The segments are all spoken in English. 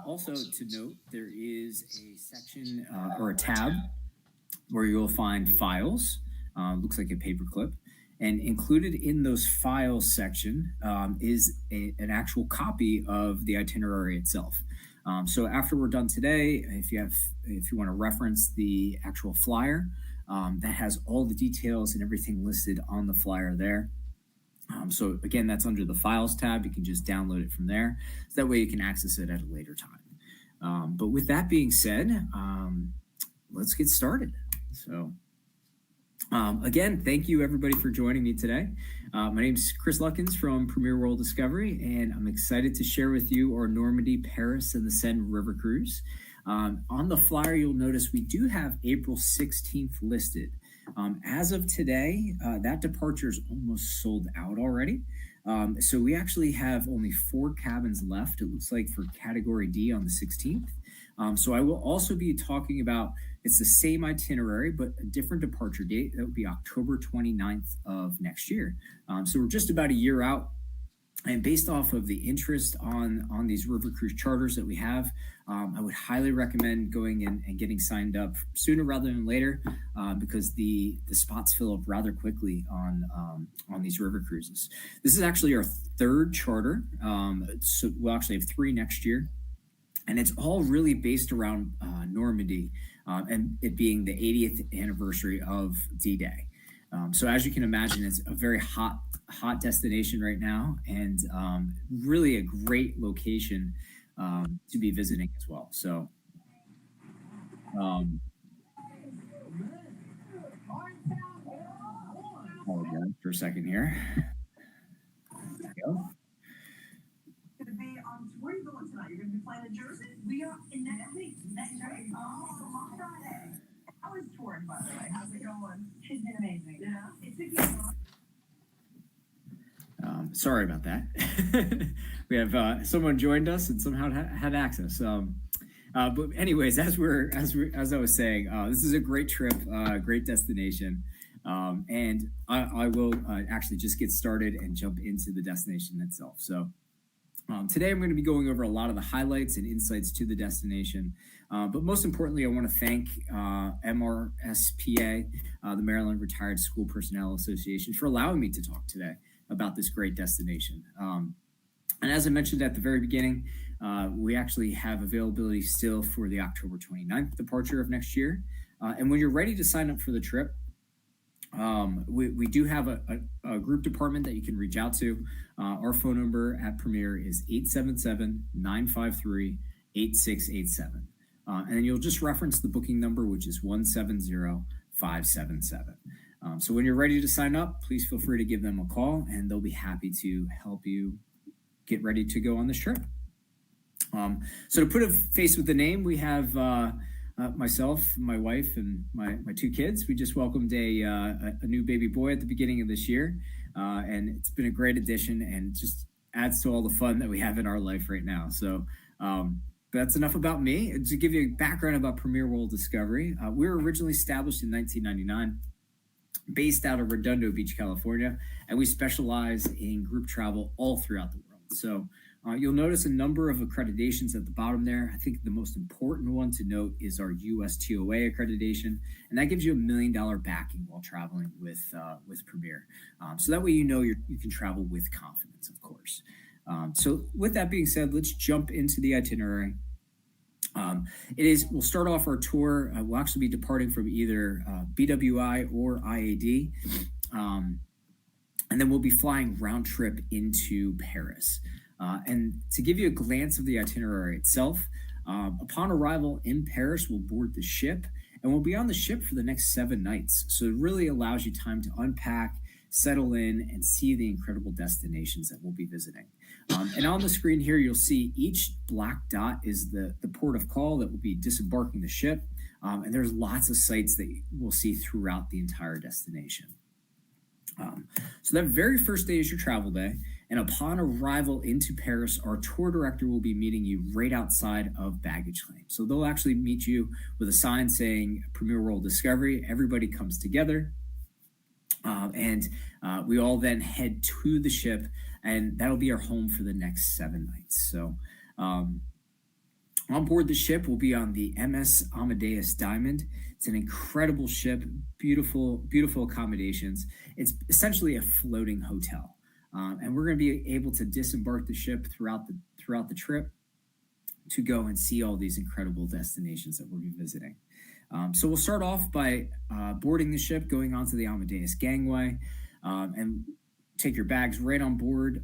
Also, to note, there is a section or a tab where you'll find files. Looks like a paperclip. And included in those files section is an actual copy of the itinerary itself. So after we're done today, if you want to reference the actual flyer, that has all the details and everything listed on the flyer there. So again, that's under the Files tab. You can just download it from there. So that way you can access it at a later time. But with that being said, let's get started. So again, thank you everybody for joining me today. My name is Chris Luckins from Priemier World Discovery, and I'm excited to share with you our Normandy, Paris, and the Seine River Cruise. On the flyer, you'll notice we do have April 16th listed. As of today, that departure is almost sold out already. So we actually have only 4 cabins left, it looks like, for Category D on the 16th. So I will also be talking about, it's the same itinerary, but a different departure date. That would be October 29th of next year. So we're just about a year out. And based off of the interest on these river cruise charters that we have, I would highly recommend going in and getting signed up sooner rather than later, because the spots fill up rather quickly on these river cruises. This is actually our 3rd charter. So we'll actually have 3 next year. And it's all really based around Normandy, and it being the 80th anniversary of D-Day. So as you can imagine, it's a very hot destination right now, and really a great location to be visiting as well. So hold on for a second here. There we go. Where are you going tonight? You're going to be playing in Jersey? We are in next week. Next week? Oh, on Friday. How is touring, by the way? How's it going? It's been amazing. Yeah. It's been sorry about that. We have someone joined us and somehow had access. But anyways, as I was saying, this is a great trip, great destination. And I will actually just get started and jump into the destination itself. So today I'm going to be going over a lot of the highlights and insights to the destination. But most importantly, I want to thank MRSPA, the Maryland Retired School Personnel Association, for allowing me to talk today about this great destination. And as I mentioned at the very beginning, we actually have availability still for the October 29th departure of next year. And when you're ready to sign up for the trip, we do have a group department that you can reach out to. Our phone number at Priemier is 877-953-8687. And then you'll just reference the booking number, which is 170577. So when you're ready to sign up, please feel free to give them a call, and they'll be happy to help you get ready to go on this trip. So to put a face with the name, we have myself, my wife, and my 2 kids. We just welcomed a new baby boy at the beginning of this year, and it's been a great addition and just adds to all the fun that we have in our life right now. So that's enough about me. To give you a background about Priemier World Discovery, we were originally established in 1999, based out of Redondo Beach, California, and we specialize in group travel all throughout the world. So you'll notice a number of accreditations at the bottom there. I think the most important one to note is our USTOA accreditation, and that gives you $1 million backing while traveling with Priemier. So that way you know you can travel with confidence, of course. So with that being said, let's jump into the itinerary. We'll start off our tour. We'll actually be departing from either BWI or IAD, and then we'll be flying round trip into Paris. And to give you a glance of the itinerary itself, upon arrival in Paris, we'll board the ship, and we'll be on the ship for the next 7 nights. So it really allows you time to unpack, settle in, and see the incredible destinations that we'll be visiting. And on the screen here, you'll see each black dot is the port of call that will be disembarking the ship. And there's lots of sites that we'll see throughout the entire destination. So that very first day is your travel day. And upon arrival into Paris, our tour director will be meeting you right outside of baggage claim. So they'll actually meet you with a sign saying Priemier World Discovery. Everybody comes together. And we all then head to the ship, and that'll be our home for the next 7 nights. So On board the ship, we'll be on the MS Amadeus Diamond. It's an incredible ship, beautiful, beautiful accommodations. It's essentially a floating hotel, and we're going to be able to disembark the ship throughout the trip to go and see all these incredible destinations that we'll be visiting. So we'll start off by boarding the ship, going onto the Amadeus gangway, and take your bags right on board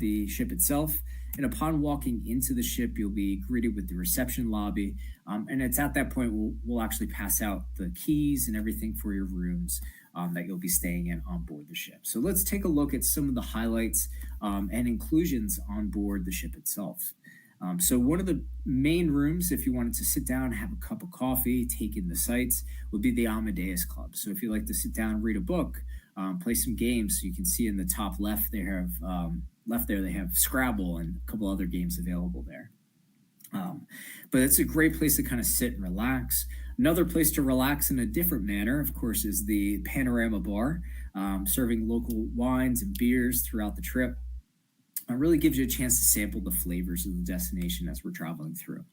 the ship itself. And upon walking into the ship, you'll be greeted with the reception lobby. And it's at that point we'll actually pass out the keys and everything for your rooms that you'll be staying in on board the ship. So let's take a look at some of the highlights and inclusions on board the ship itself. So one of the main rooms, if you wanted to sit down, have a cup of coffee, take in the sights, would be the Amadeus Club. So if you like to sit down, read a book, play some games, so you can see in the top left they have Scrabble and a couple other games available there. But it's a great place to kind of sit and relax. Another place to relax in a different manner, of course, is the Panorama Bar, serving local wines and beers throughout the trip. It really gives you a chance to sample the flavors of the destination as we're traveling through.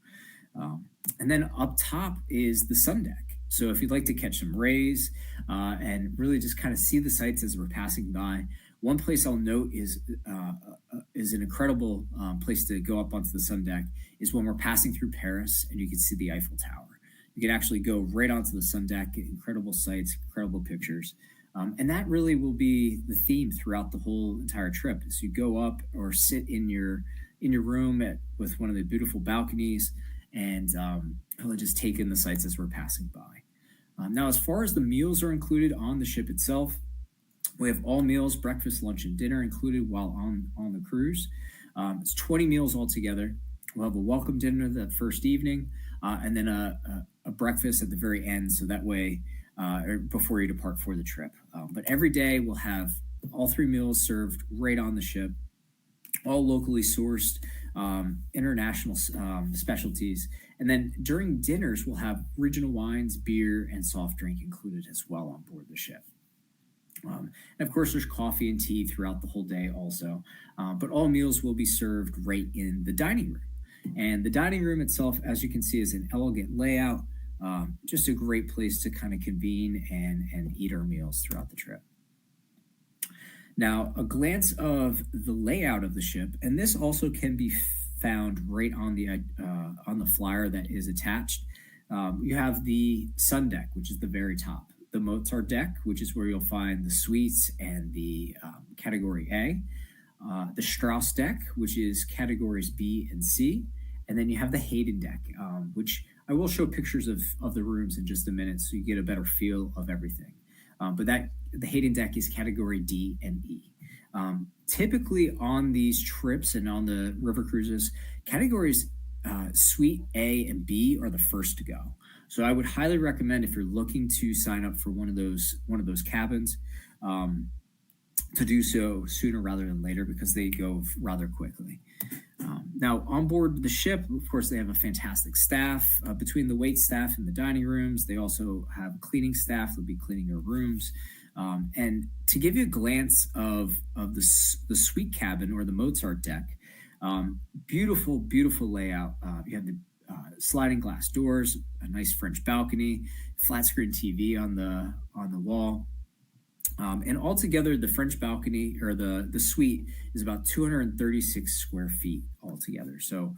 And then up top is the sun deck. So if you'd like to catch some rays and really just kind of see the sights as we're passing by, one place I'll note is an incredible place to go up onto the sun deck is when we're passing through Paris and you can see the Eiffel Tower. You can actually go right onto the sun deck, get incredible sights, incredible pictures. And that really will be the theme throughout the whole entire trip. As you go up or sit in your room with one of the beautiful balconies and really just take in the sights as we're passing by. Now, as far as the meals are included on the ship itself, we have all meals, breakfast, lunch, and dinner included while on the cruise. It's 20 meals altogether. We'll have a welcome dinner that first evening, and then a breakfast at the very end, so that way, or before you depart for the trip. But every day we'll have all 3 meals served right on the ship, all locally sourced, international specialties. And then during dinners, we'll have regional wines, beer, and soft drink included as well on board the ship. And of course, there's coffee and tea throughout the whole day also. But all meals will be served right in the dining room. And the dining room itself, as you can see, is an elegant layout. Just a great place to kind of convene and eat our meals throughout the trip. Now, a glance of the layout of the ship, and this also can be found right on the flyer that is attached. You have the sun deck, which is the very top. The Mozart deck, which is where you'll find the suites and the category A. The Strauss deck, which is categories B and C. And then you have the Hayden deck, which I will show pictures of the rooms in just a minute so you get a better feel of everything. But the Hayden deck is category D and E. Typically on these trips and on the river cruises, categories Suite A and B are the first to go. So I would highly recommend, if you're looking to sign up for one of those cabins, to do so sooner rather than later because they go rather quickly. Now, on board the ship, of course, they have a fantastic staff. Between the wait staff and the dining rooms, they also have a cleaning staff. They'll be cleaning your rooms. And to give you a glance of the suite cabin or the Mozart deck, beautiful, beautiful layout. You have the sliding glass doors, a nice French balcony, flat screen TV on the wall. And altogether, the French balcony or the suite is about 236 square feet altogether. So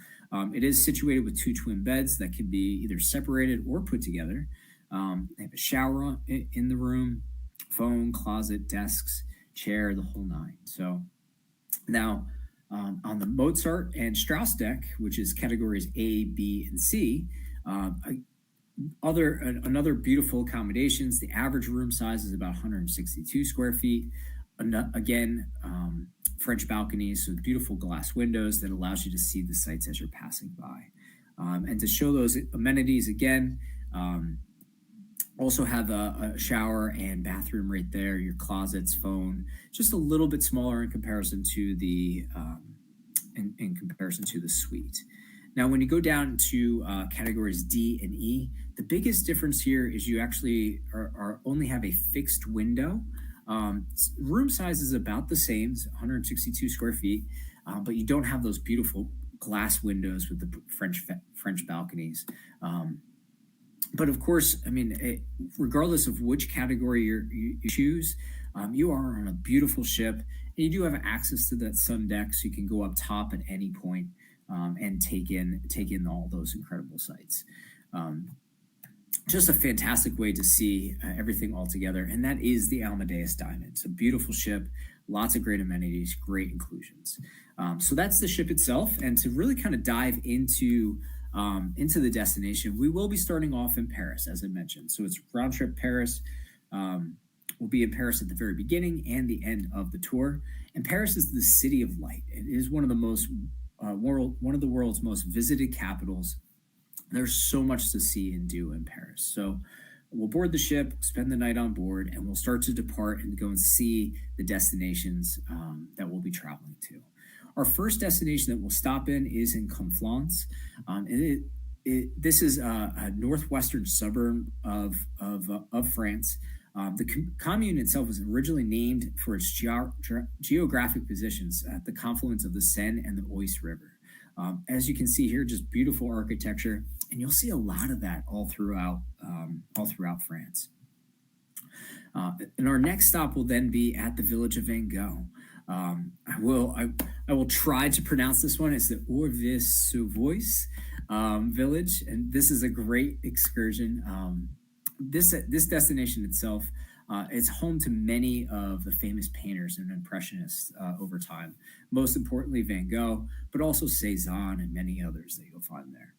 it is situated with 2 twin beds that can be either separated or put together. They have a shower in the room, phone, closet, desks, chair, the whole nine. So now on the Mozart and Strauss deck, which is categories A, B, and C, another beautiful accommodations. The average room size is about 162 square feet. Again, French balconies, so beautiful glass windows that allows you to see the sights as you're passing by. And to show those amenities again, also have a shower and bathroom right there, your closets, phone, just a little bit smaller in comparison to the suite. Now, when you go down to categories D and E, the biggest difference here is you actually are only have a fixed window. Room size is about the same, it's 162 square feet, but you don't have those beautiful glass windows with the French balconies. But of course, I mean, regardless of which category you choose, you are on a beautiful ship, and you do have access to that sun deck, so you can go up top at any point and take in all those incredible sights. Just a fantastic way to see everything all together, and that is the Amadeus Diamond. It's a beautiful ship, lots of great amenities, great inclusions. So that's the ship itself, and to really kind of dive into the destination, we will be starting off in Paris, as I mentioned. So it's round trip Paris. We'll be in Paris at the very beginning and the end of the tour. And Paris is the city of light. It is one of the world's most visited capitals. There's so much to see and do in Paris. So we'll board the ship, spend the night on board, and we'll start to depart and go and see the destinations that we'll be traveling to. Our first destination that we'll stop in is in Conflans. This is a northwestern suburb of France. The commune itself was originally named for its geographic positions at the confluence of the Seine and the Oise River. As you can see here, just beautiful architecture, and you'll see a lot of that all throughout France. And our next stop will then be at the village of Van Gogh. I will try to pronounce this one. It's the Orvis-sur-Voice village, and this is a great excursion. This destination itself is home to many of the famous painters and impressionists over time. Most importantly, Van Gogh, but also Cézanne and many others that you'll find there.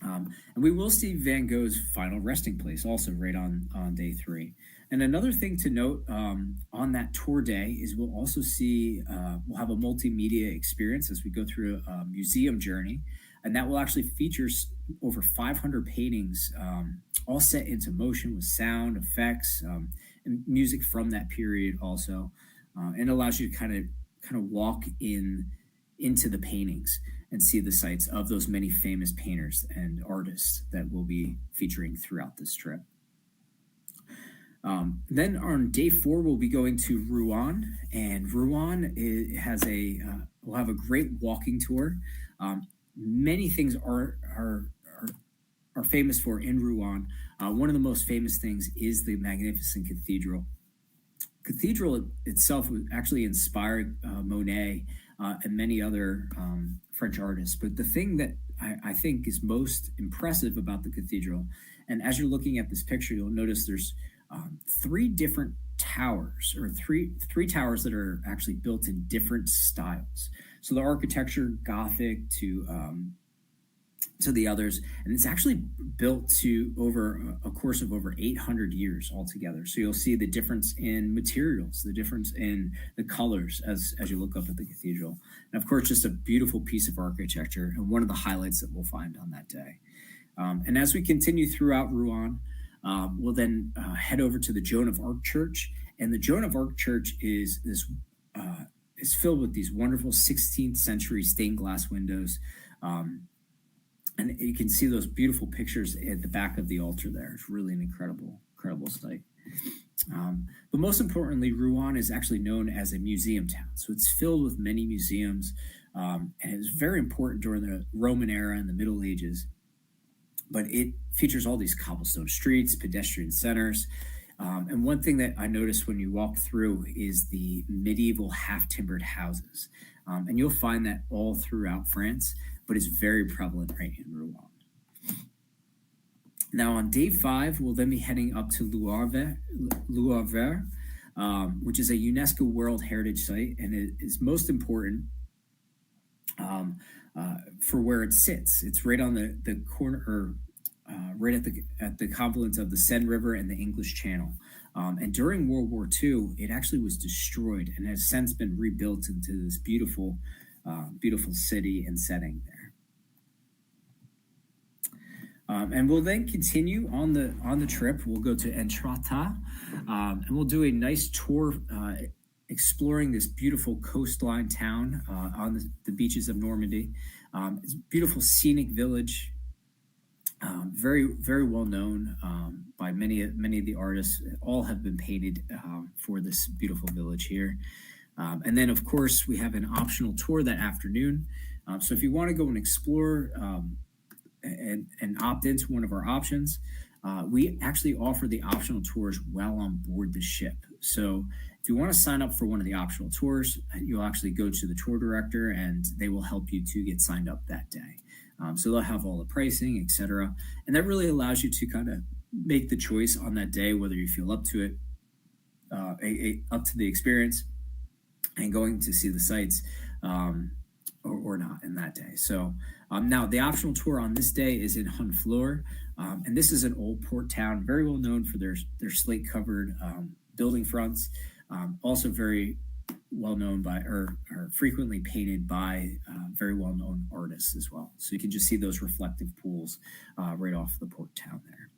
And we will see Van Gogh's final resting place also right on day 3. And another thing to note on that tour day is we'll also see, we'll have a multimedia experience as we go through a museum journey. And that will actually feature over 500 paintings, all set into motion with sound, effects, and music from that period also. And allows you to kind of walk into the paintings and see the sights of those many famous painters and artists that we'll be featuring throughout this trip. Then on day 4, we'll be going to Rouen, and Rouen will have a great walking tour. Many things are famous for in Rouen. One of the most famous things is the magnificent cathedral. Cathedral itself actually inspired Monet and many other French artists. But the thing that I think is most impressive about the cathedral, and as you're looking at this picture, you'll notice there's 3 different towers, or three towers that are actually built in different styles. So the architecture, Gothic to the others, and it's actually built to over a course of over 800 years altogether. So you'll see the difference in materials, the difference in the colors as you look up at the cathedral. And of course, just a beautiful piece of architecture and one of the highlights that we'll find on that day. And as we continue throughout Rouen, we'll then head over to the Joan of Arc Church. And the Joan of Arc Church is filled with these wonderful 16th century stained glass windows. And you can see those beautiful pictures at the back of the altar there. It's really an incredible sight. But most importantly, Rouen is actually known as a museum town. So it's filled with many museums, and it was very important during the Roman era and the Middle Ages. But it features all these cobblestone streets, pedestrian centers. And one thing that I noticed when you walk through is the medieval half-timbered houses. And you'll find that all throughout France, but it's very prevalent right in Rouen. Now on day 5, we'll then be heading up to Loire, which is a UNESCO World Heritage Site, and it is most important for where it sits. It's right on the corner, or right at the confluence of the Seine River and the English Channel. And during World War II, it actually was destroyed and has since been rebuilt into this beautiful city and setting there. And we'll then continue on the trip. We'll go to Entrata, and we'll do a nice tour exploring this beautiful coastline town on the beaches of Normandy. It's a beautiful scenic village, very, very well known by many of the artists. All have been painted for this beautiful village here. And then, of course, we have an optional tour that afternoon So if you want to go and explore and opt into one of our options, we actually offer the optional tours while on board the ship. So if you want to sign up for one of the optional tours, you'll actually go to the tour director and they will help you to get signed up that day. So they'll have all the pricing, etc. And that really allows you to kind of make the choice on that day whether you feel up to it, up to the experience and going to see the sights or not in that day. So now the optional tour on this day is in Honfleur, and this is an old port town, very well known for their slate covered building fronts. Also very well known by or frequently painted by very well known artists as well. So you can just see those reflective pools right off the port town there.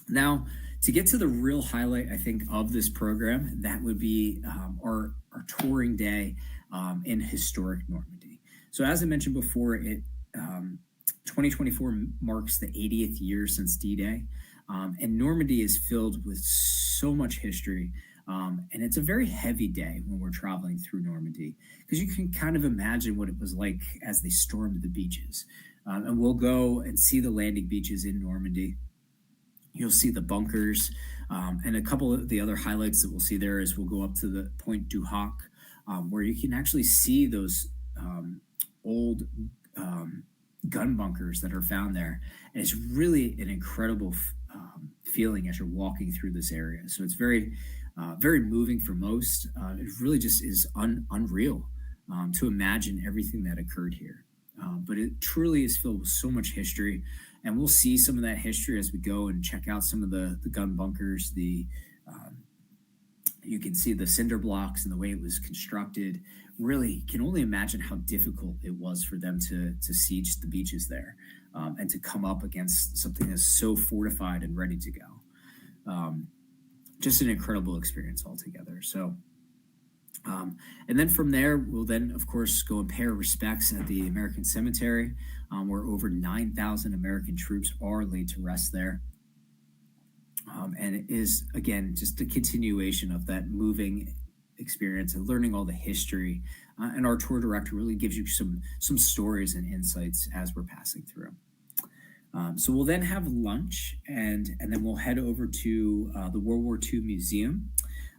Now, to get to the real highlight, I think, of this program, that would be our touring day in historic Normandy. So as I mentioned before, 2024 marks the 80th year since D-Day, and Normandy is filled with so much history. And it's a very heavy day when we're traveling through Normandy because you can kind of imagine what it was like as they stormed the beaches. And we'll go and see the landing beaches in Normandy. You'll see the bunkers, and a couple of the other highlights that we'll see there is we'll go up to the Point du Hoc, where you can actually see those old gun bunkers that are found there. And it's really an incredible feeling as you're walking through this area. So it's very moving for most. It really just is unreal to imagine everything that occurred here. But it truly is filled with so much history. And we'll see some of that history as we go and check out some of the gun bunkers. You can see the cinder blocks and the way it was constructed. Really can only imagine how difficult it was for them to siege the beaches there and to come up against something that's so fortified and ready to go. Just an incredible experience altogether. So, and then from there, we'll then, of course, go and pay our respects at the American Cemetery, where over 9,000 American troops are laid to rest there. And it is, again, just a continuation of that moving experience and learning all the history. And our tour director really gives you some stories and insights as we're passing through. So we'll then have lunch, and then we'll head over to the World War II Museum.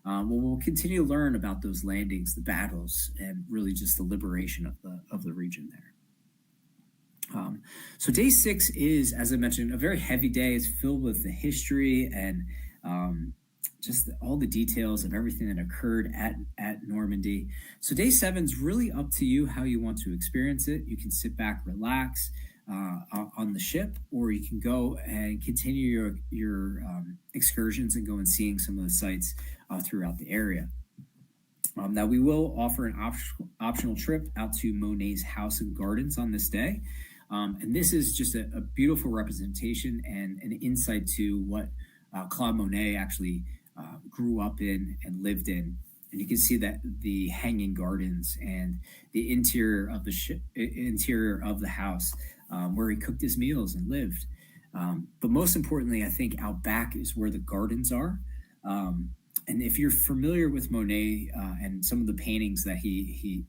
We'll continue to learn about those landings, the battles, and really just the liberation of the region there. So day 6 is, as I mentioned, a very heavy day. It's filled with the history and just all the details of everything that occurred at Normandy. So day 7 is really up to you how you want to experience it. You can sit back, relax on the ship, or you can go and continue your excursions and go and seeing some of the sites throughout the area. Now, we will offer an optional trip out to Monet's house and gardens on this day. And this is just a beautiful representation and an insight to what Claude Monet actually grew up in and lived in. And you can see that the hanging gardens and the interior of the house where he cooked his meals and lived. But most importantly, I think out back is where the gardens are. And if you're familiar with Monet and some of the paintings that he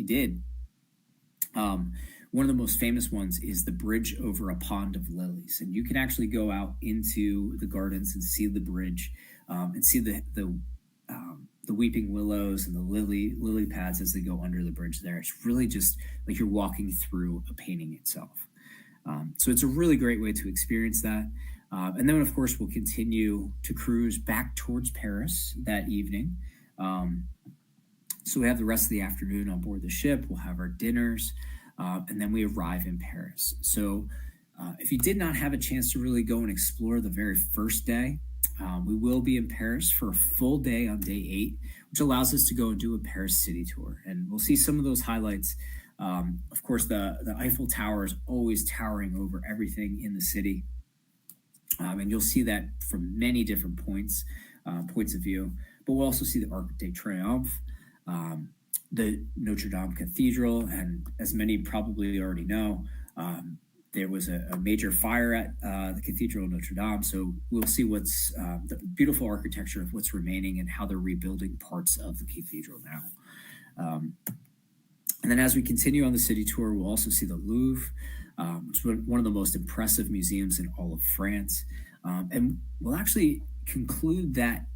did, one of the most famous ones is the bridge over a pond of lilies. And you can actually go out into the gardens and see the bridge and see the weeping willows and the lily pads as they go under the bridge there. It's really just like you're walking through a painting itself. So it's a really great way to experience that. And then, of course, we'll continue to cruise back towards Paris that evening. So we have the rest of the afternoon on board the ship. We'll have our dinners. And then we arrive in Paris. So if you did not have a chance to really go and explore the very first day, we will be in Paris for a full day on day 8, which allows us to go and do a Paris city tour. And we'll see some of those highlights. Of course, the Eiffel Tower is always towering over everything in the city. And you'll see that from many different points of view. But we'll also see the Arc de Triomphe, the Notre Dame Cathedral, and as many probably already know, there was a major fire at the Cathedral of Notre Dame. So we'll see what's the beautiful architecture of what's remaining and how they're rebuilding parts of the cathedral now. And then as we continue on the city tour, we'll also see the Louvre, which is one of the most impressive museums in all of France. And we'll actually conclude that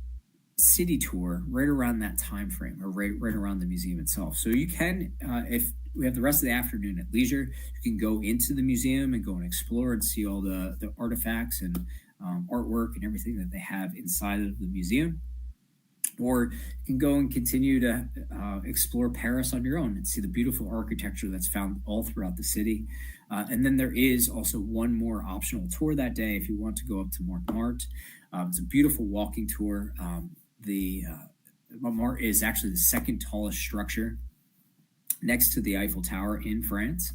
city tour right around that time frame, or right around the museum itself. So you can, if we have the rest of the afternoon at leisure, you can go into the museum and go and explore and see all the artifacts and artwork and everything that they have inside of the museum. Or you can go and continue to explore Paris on your own and see the beautiful architecture that's found all throughout the city. And then there is also one more optional tour that day if you want to go up to Montmartre. It's a beautiful walking tour. The Montmartre is actually the second tallest structure next to the Eiffel Tower in France.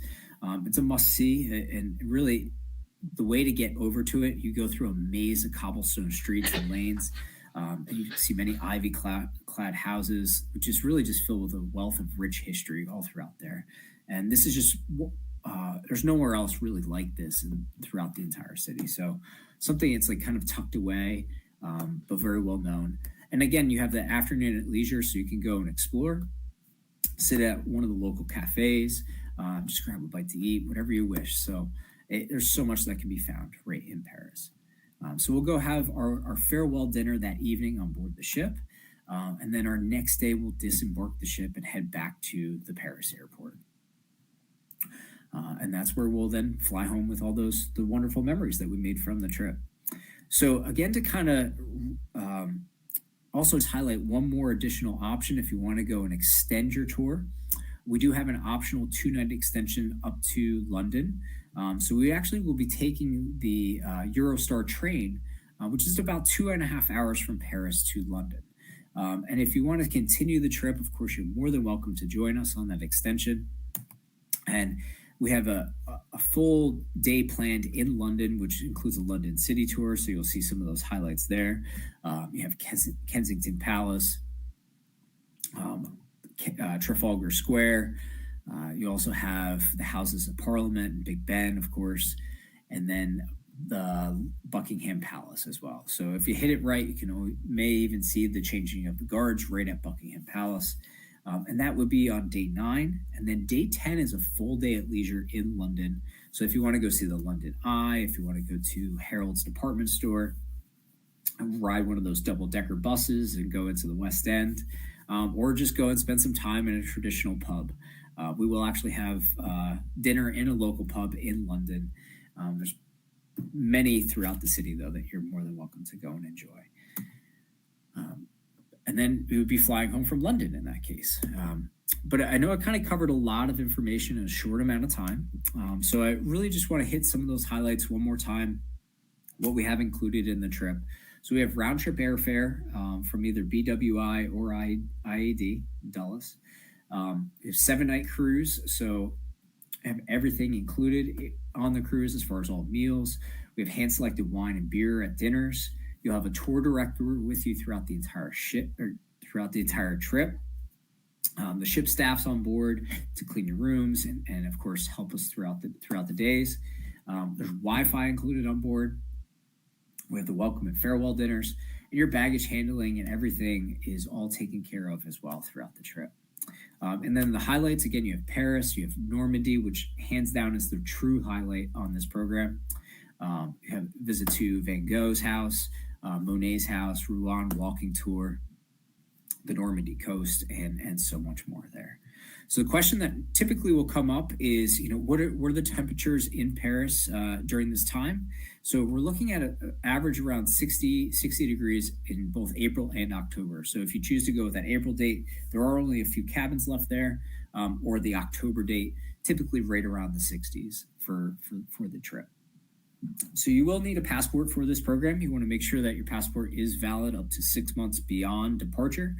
It's a must-see, and really the way to get over to it, you go through a maze of cobblestone streets and lanes. And you can see many ivy-clad houses, which is really just filled with a wealth of rich history all throughout there. And this is just, there's nowhere else really like this throughout the entire city. So something that's like kind of tucked away, but very well known. And again, you have the afternoon at leisure, so you can go and explore, sit at one of the local cafes, just grab a bite to eat, whatever you wish. So there's so much that can be found right in Paris. So we'll go have our farewell dinner that evening on board the ship. And then our next day, we'll disembark the ship and head back to the Paris airport. And that's where we'll then fly home with all the wonderful memories that we made from the trip. So again, to kind of also highlight one more additional option if you want to go and extend your tour, we do have an optional 2-night extension up to London. So we actually will be taking the Eurostar train, which is about 2.5 hours from Paris to London. And if you want to continue the trip, of course, you're more than welcome to join us on that extension. And we have a full day planned in London, which includes a London city tour. So you'll see some of those highlights there. You have Kensington Palace, Trafalgar Square. You also have the Houses of Parliament and Big Ben, of course, and then the Buckingham Palace as well. So if you hit it right, you may even see the changing of the guards right at Buckingham Palace. And that would be on day 9. And then day 10 is a full day at leisure in London. So if you want to go see the London Eye, if you want to go to Harrods department store, ride one of those double-decker buses and go into the West End, or just go and spend some time in a traditional pub. We will actually have dinner in a local pub in London. There's many throughout the city, though, that you're more than welcome to go and enjoy. And then we would be flying home from London in that case. But I know I kind of covered a lot of information in a short amount of time. So I really just want to hit some of those highlights one more time, what we have included in the trip. So we have round-trip airfare from either BWI or IAD, Dulles. We have 7-night cruise, so have everything included on the cruise as far as all meals. We have hand-selected wine and beer at dinners. You'll have a tour director with you throughout the entire ship or throughout the entire trip. The ship staff's on board to clean your rooms and of course help us throughout the days. There's Wi-Fi included on board. We have the welcome and farewell dinners, and your baggage handling and everything is all taken care of as well throughout the trip. And then the highlights, again, you have Paris, you have Normandy, which hands down is the true highlight on this program. You have visit to Van Gogh's house, Monet's house, Rouen walking tour, the Normandy coast, and so much more there. So the question that typically will come up is, what are the temperatures in Paris during this time? So we're looking at an average around 60 degrees in both April and October. So if you choose to go with that April date, there are only a few cabins left there, or the October date, typically right around the 60s for the trip. So you will need a passport for this program. You want to make sure that your passport is valid up to 6 months beyond departure.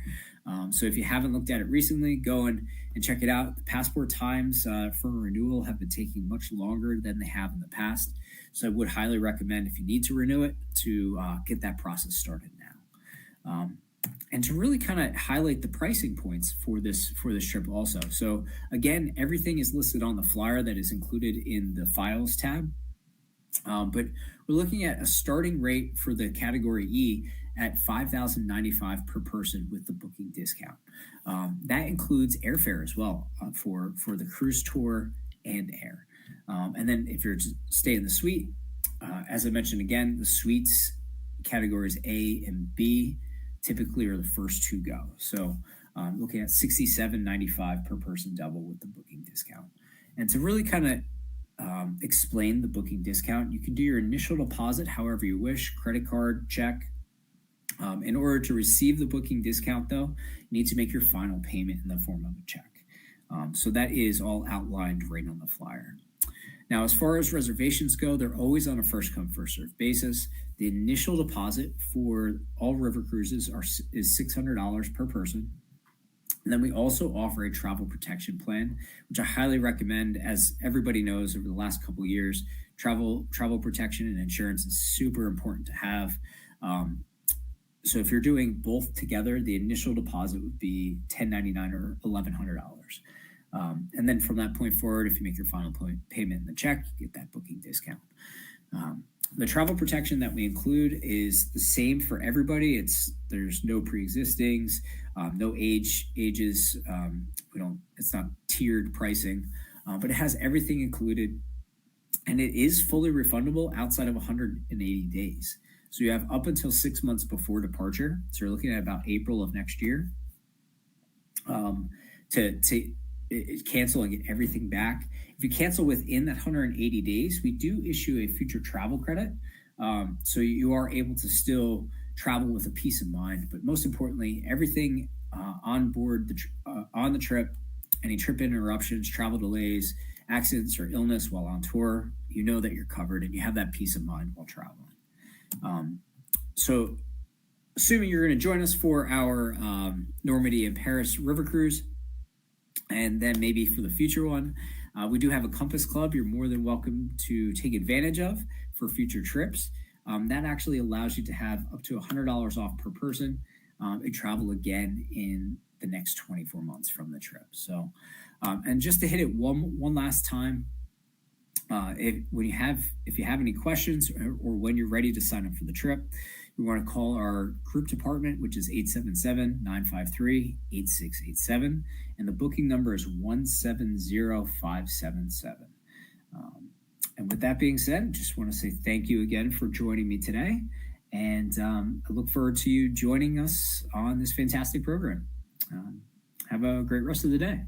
So if you haven't looked at it recently, go and check it out. The passport times for renewal have been taking much longer than they have in the past. So I would highly recommend, if you need to renew it, to get that process started now. And to really kind of highlight the pricing points for this trip also. So again, everything is listed on the flyer that is included in the files tab. But we're looking at a starting rate for the category E at $5,095 per person with the booking discount. That includes airfare as well for the cruise tour and air. And then if you're to stay in the suite, as I mentioned again, the suites categories A and B typically are the first to go. So looking at $67.95 per person double with the booking discount. And to really kind of explain the booking discount, you can do your initial deposit however you wish, credit card, check. In order to receive the booking discount, though, you need to make your final payment in the form of a check. So that is all outlined right on the flyer. Now, as far as reservations go, they're always on a first-come, first-served basis. The initial deposit for all river cruises is $600 per person. And then we also offer a travel protection plan, which I highly recommend. As everybody knows, over the last couple of years, travel protection and insurance is super important to have. So if you're doing both together, the initial deposit would be $1,099 or $1,100. And then from that point forward, if you make your final payment in the check, you get that booking discount. The travel protection that we include is the same for everybody. There's no pre-existings, no ages. It's not tiered pricing, but it has everything included, and it is fully refundable outside of 180 days. So you have up until 6 months before departure. So you're looking at about April of next year to cancel and get everything back. If you cancel within that 180 days, we do issue a future travel credit. So you are able to still travel with a peace of mind. But most importantly, everything on board on the trip, any trip interruptions, travel delays, accidents, or illness while on tour, you know that you're covered and you have that peace of mind while traveling. So assuming you're going to join us for our Normandy and Paris river cruise, and then maybe for the future one, we do have a Compass Club you're more than welcome to take advantage of for future trips. That actually allows you to have up to $100 off per person and travel again in the next 24 months from the trip. So, and just to hit it one last time, if you have any questions or when you're ready to sign up for the trip, you want to call our group department, which is 877-953-8687, and the booking number is 170577. And with that being said, I just want to say thank you again for joining me today, and I look forward to you joining us on this fantastic program. Have a great rest of the day.